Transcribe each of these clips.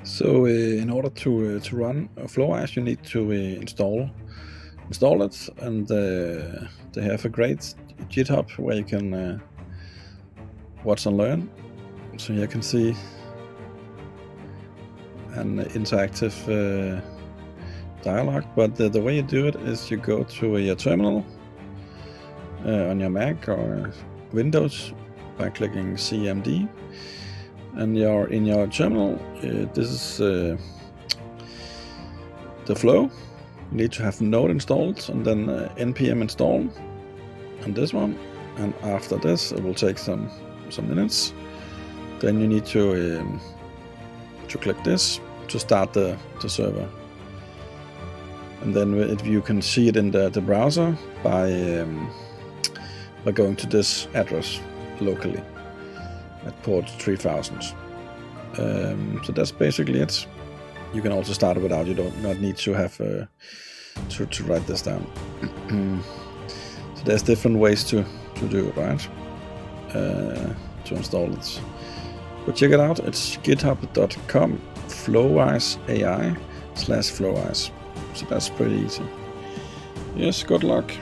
So in order to run Flowise, you need to install it, and they have a great GitHub where you can watch and learn. So here you can see an interactive dialogue, but the way you do it is you go to your terminal on your Mac or Windows by clicking CMD, and in your terminal, this is the flow. You need to have node installed, and then npm install on this one, and after this it will take some minutes. Then you need to click this to start the server, and then you can see it in the browser by going to this address locally at port 3000. So that's basically it. You can also start it without. You not need to have to write this down. So there's different ways to do it, right? To install it. But check it out. It's github.com Flowise AI/Flowise. So that's pretty easy. Yes, good luck.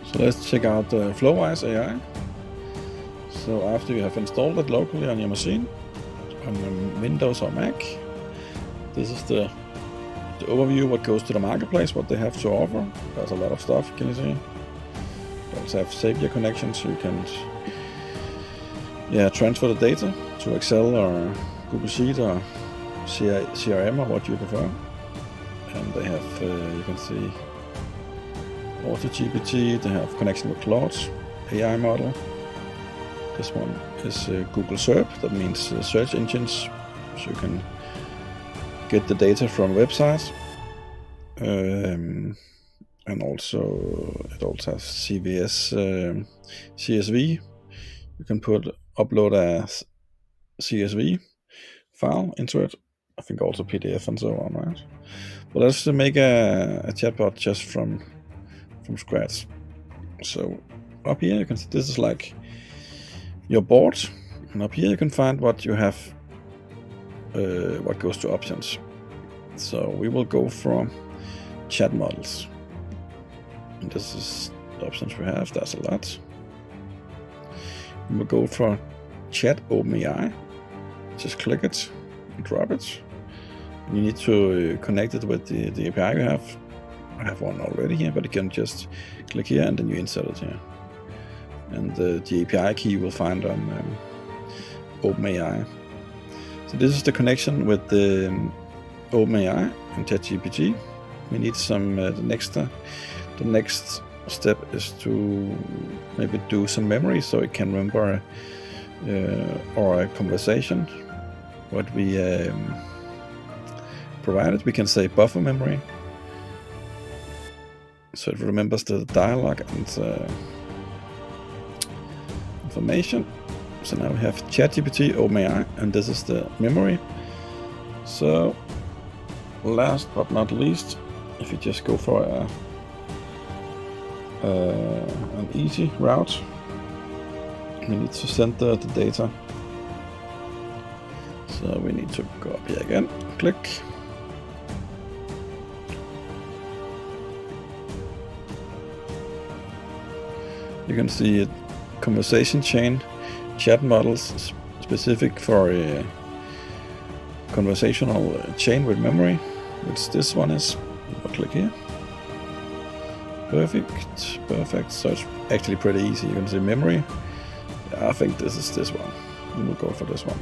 So let's check out Flowise AI. So after you have installed it locally on your machine, on Windows or Mac, this is the overview what goes to the marketplace, what they have to offer. There's a lot of stuff, can you see? They also have Zapier connections, so you can transfer the data to Excel or Google Sheet or CRM or what you prefer. And they have, you can see, GPT, they have connection with Claude, AI model. This one is Google SERP, that means search engines, so you can get the data from websites. And also, it also has CSV. You can upload a CSV file into it. I think also PDF and so on, right? But let's make a chatbot just from scratch. So up here you can see this is like your board, and up here you can find what you have, what goes to options. So we will go for chat models, and this is the options we have. That's a lot. We will go for chat OpenAI. Just click it and drop it. You need to connect it with the API you have. I have one already here, but you can just click here and then you insert it here. And the API key you will find on OpenAI. So this is the connection with the OpenAI and ChatGPT. We need some the next step is to maybe do some memory so it can remember or a conversation what we provided. We can say buffer memory, so it remembers the dialogue and information. So now we have ChatGPT, OpenAI, and this is the memory. So last but not least, if you just go for an easy route, we need to send the data. So we need to go up here again, click. You can see it, conversation chain, chat models specific for a conversational chain with memory, which this one is. I'll click here. Perfect. So it's actually pretty easy. You can see memory. I think this is this one. We will go for this one.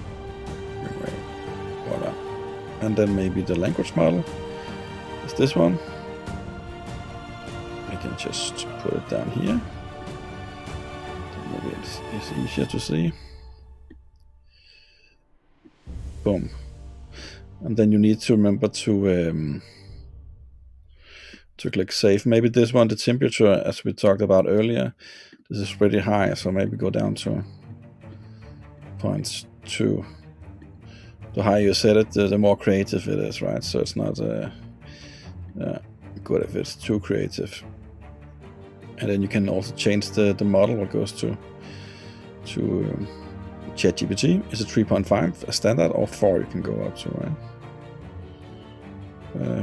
Memory. Voila. And then maybe the language model is this one. I can just put it down here. Maybe it's easier to see. Boom. And then you need to remember to click save. Maybe this one, the temperature, as we talked about earlier, this is pretty high, so maybe go down to 0.2. The higher you set it, the more creative it is, right? So it's not good if it's too creative. And then you can also change the model what goes to to ChatGPT. Is it 3.5 a standard, or 4 you can go up to, right?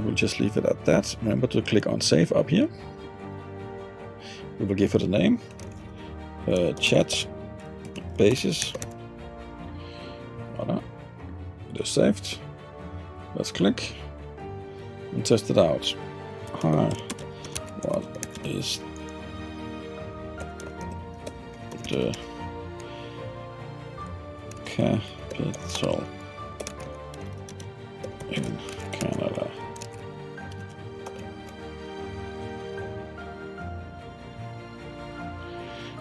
We'll just leave it at that. Remember to click on save up here. We will give it a name, chat basis. Voilà. It is saved. Let's click and test it out. Hi, what is the capital in Canada?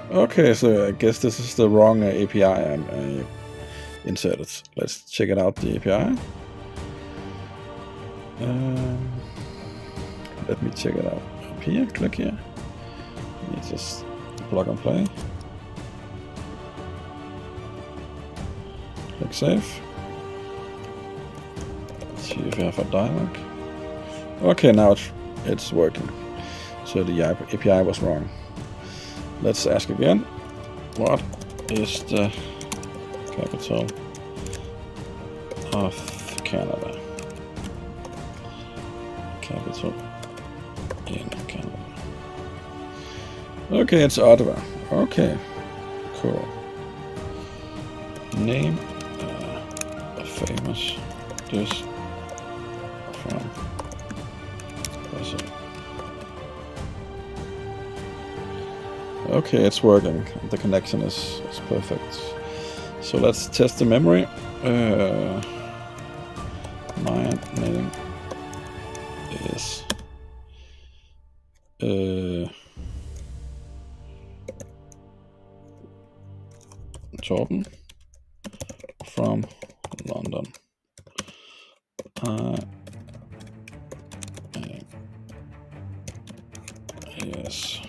Okay, so I guess this is the wrong API I inserted. Let's check it out, the API. Let me check it out up here. Click here. It's just plug and play. Click save. Let's see if we have a dialog. Okay, now it's working. So the API was wrong. Let's ask again. What is the capital of Canada? Capital in Canada. Okay, it's Ottawa. Okay, cool. Name a famous dish from Brazil. Okay, it's working. The connection is perfect. So let's test the memory. My name is Torben from London. Yes.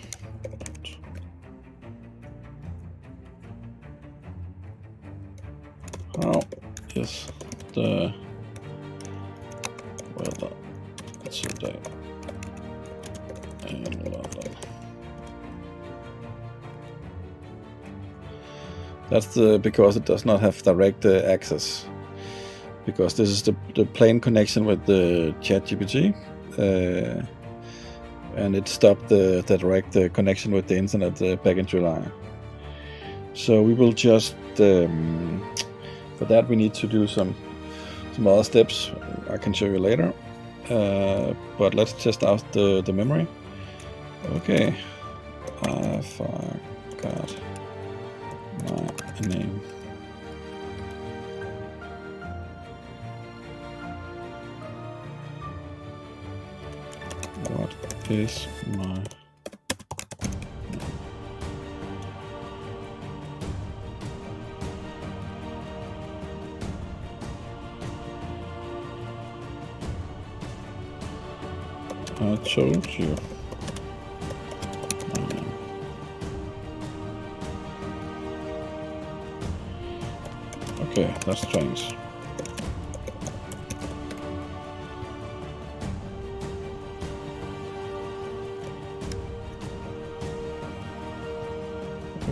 How is the weather today in London? That's because it does not have direct access, because this is the plain connection with the ChatGPT, and it stopped the direct connection with the internet back in July. So we will just for that we need to do some other steps I can show you later, but let's test out the memory. Okay, I forgot my name. What is my name? I told you. Okay, that's strange.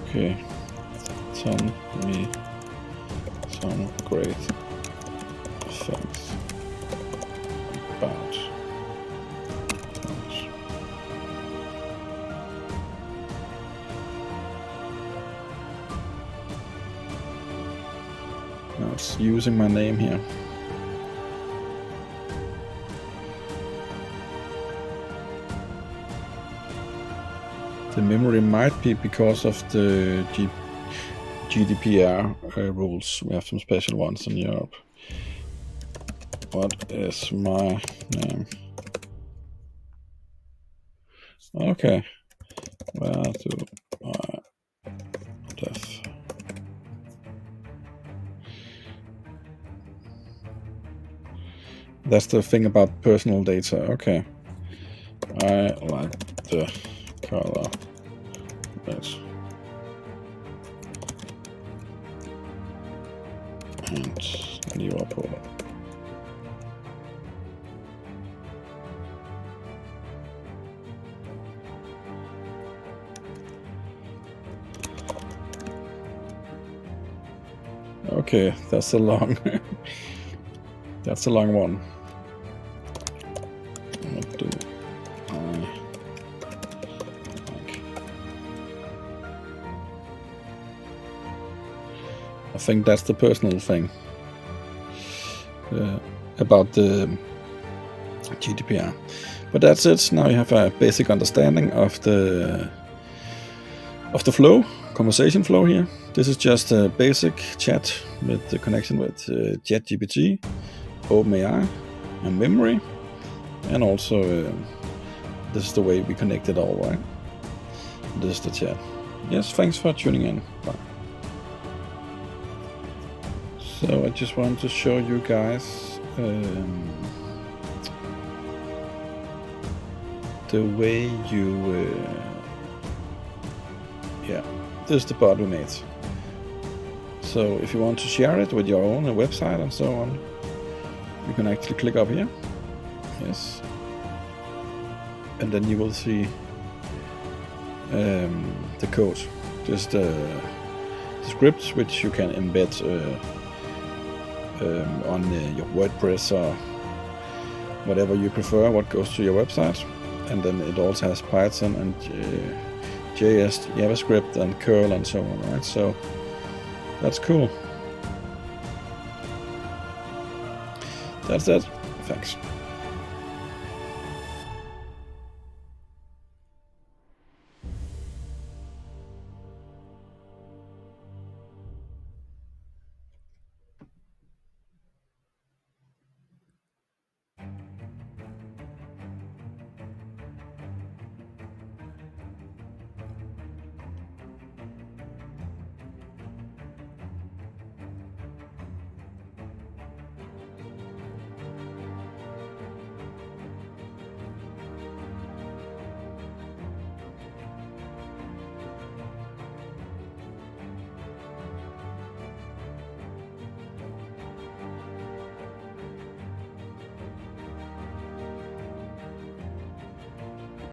Okay, tell me some great things about. Now it's using my name here. The memory might be because of the GDPR rules. We have some special ones in Europe. What is my name? Okay. Where do I live? That's the thing about personal data. Okay. I like the color red. And Liverpool. Okay, that's a long that's a long one. What do I like? I think that's the personal thing about the GDPR. But that's it. Now you have a basic understanding of the flow, conversation flow here. This is just a basic chat with the connection with ChatGPT, OpenAI, and memory, and also this is the way we connect it all, right? This is the chat. Yes, thanks for tuning in. Bye. So I just wanted to show you guys the way you this is the bot we made. So if you want to share it with your own website and so on, you can actually click up here. Yes. And then you will see the code. Just the scripts which you can embed on your WordPress or whatever you prefer, what goes to your website. And then it also has Python and JS, JavaScript and curl and so on, right? So that's cool. That's it. Thanks.